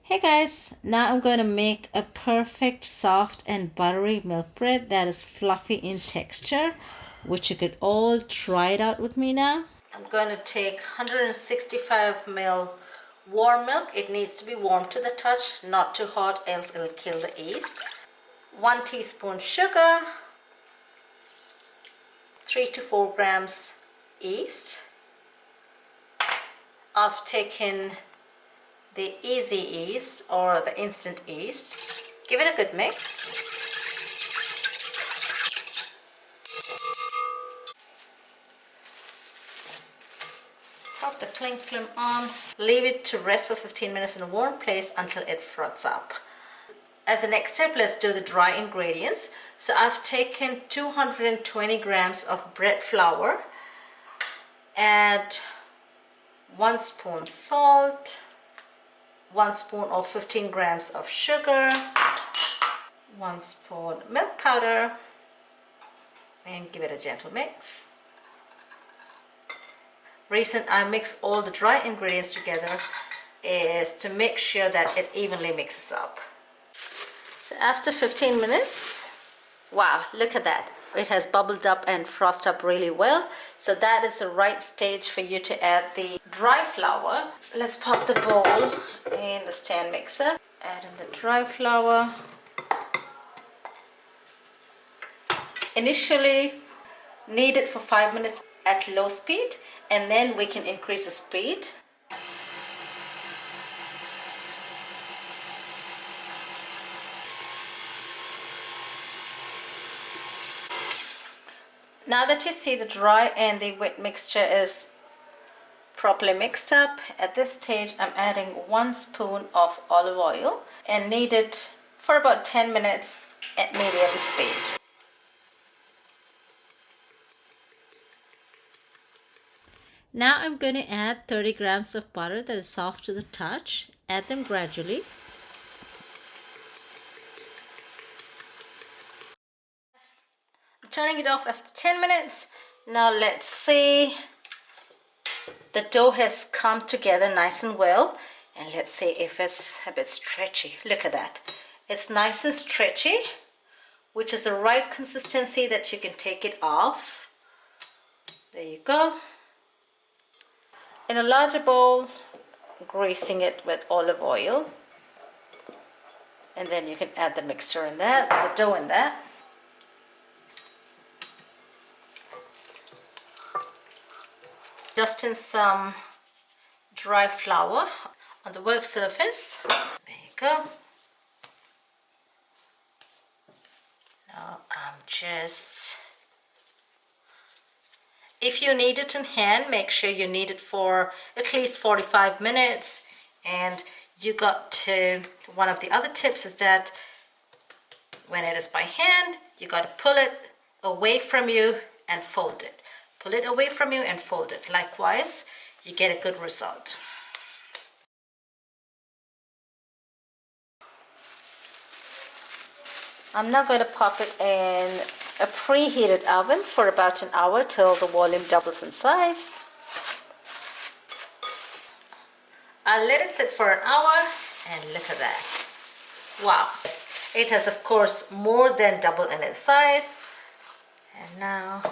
Hey guys, now I'm going to make a perfect soft and buttery milk bread that is fluffy in texture, which you could all try it out with me now. I'm going to take 165 ml warm milk. It needs to be warm to the touch, not too hot, else it'll kill the yeast. 1 teaspoon sugar, 3 to 4 grams yeast. I've taken the easy yeast or the instant yeast. Give it a good mix. Pop the cling film on. Leave it to rest for 15 minutes in a warm place until it froths up. As the next step, let's do the dry ingredients. So I've taken 220 grams of bread flour. Add 1 spoon salt, 1 spoon or 15 grams of sugar, 1 spoon milk powder, and give it a gentle mix. Reason I mix all the dry ingredients together is to make sure that it evenly mixes up. So after 15 minutes, wow, look at that. It has bubbled up and frothed up really well. So that is the right stage for you to add the dry flour. Let's pop the bowl in the stand mixer. Add in the dry flour. Initially, knead it for 5 minutes at low speed, and then we can increase the speed. Now that you see the dry and the wet mixture is properly mixed up, at this stage I'm adding 1 spoon of olive oil and knead it for about 10 minutes at medium speed. Now I'm going to add 30 grams of butter that is soft to the touch. Add them gradually. Turning it off after 10 minutes. Now let's see. The dough has come together nice and well. And let's see if it's a bit stretchy. Look at that. It's nice and stretchy, which is the right consistency that you can take it off. There you go. In a larger bowl, greasing it with olive oil. And then you can add the mixture in that, the dough in that. Dust in some dry flour on the work surface. There you go. Now if you knead it in hand, make sure you knead it for at least 45 minutes. And you got to, one of the other tips is that when it is by hand, you got to pull it away from you and fold it. Pull it away from you and fold it. Likewise, you get a good result. I'm now going to pop it in a preheated oven for about an hour till the volume doubles in size. I'll let it sit for an hour and look at that. Wow. It has of course more than doubled in its size. And now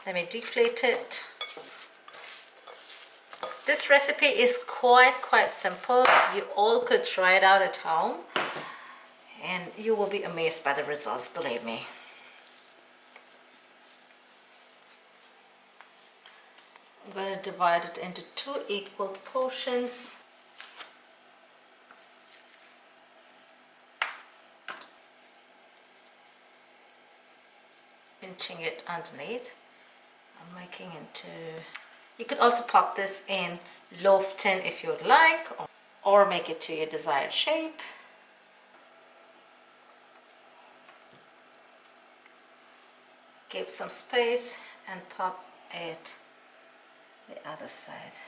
let me deflate it. This recipe is quite simple. You all could try it out at home and you will be amazed by the results, believe me. I'm going to divide it into 2 equal portions. Pinching it underneath. I'm making into, you could also pop this in loaf tin if you would like, or make it to your desired shape. Give some space and pop it the other side.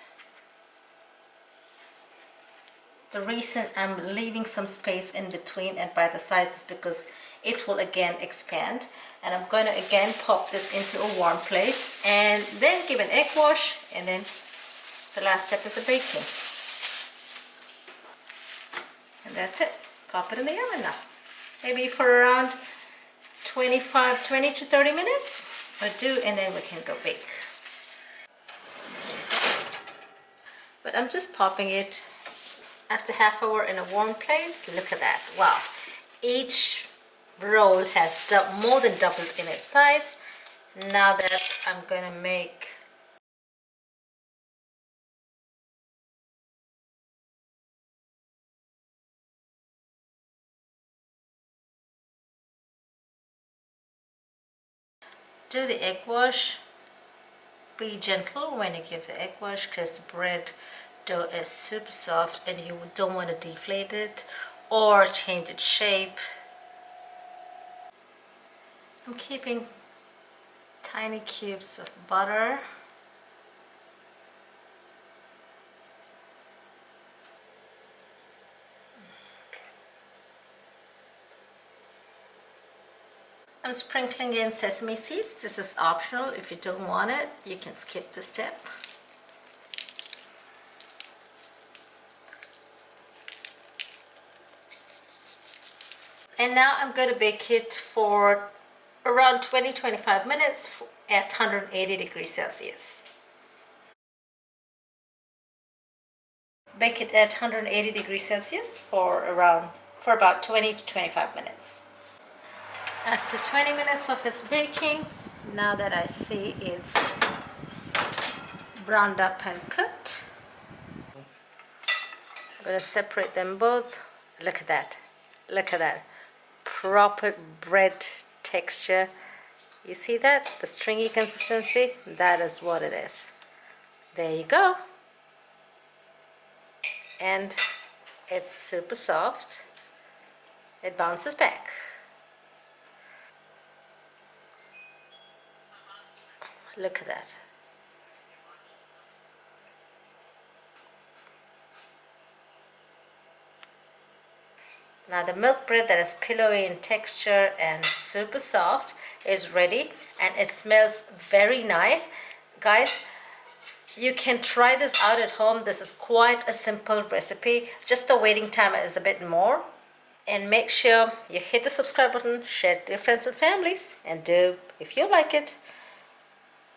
The reason I'm leaving some space in between and by the sides is because it will again expand. And I'm going to again pop this into a warm place and then give an egg wash, and then the last step is the baking. That's it. Pop it in the oven now. Maybe for around 20 to 30 minutes or do, and then we can go bake. But I'm just popping it after half hour in a warm place. Look at that. Wow. Each roll has more than doubled in its size. Now that I'm going to make do the egg wash. Be gentle when you give the egg wash because the bread dough is super soft and you don't want to deflate it or change its shape. I'm keeping tiny cubes of butter. I'm sprinkling in sesame seeds. This is optional. If you don't want it, you can skip this step. And now I'm going to bake it for around 20-25 minutes at 180 degrees Celsius. Bake it at 180 degrees Celsius for about 20 to 25 minutes. After 20 minutes of its baking, now that I see it's browned up and cooked, I'm going to separate them both. Look at that. Look at that. Proper bread texture. You see that? The stringy consistency? That is what it is. There you go. And it's super soft. It bounces back. Look at that. Now the milk bread that is pillowy in texture and super soft is ready, and it smells very nice. Guys, you can try this out at home. This is quite a simple recipe. Just the waiting time is a bit more. And make sure you hit the subscribe button, share it with your friends and families, and do, if you like it,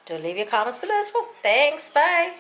do leave your comments below as well. Thanks, bye.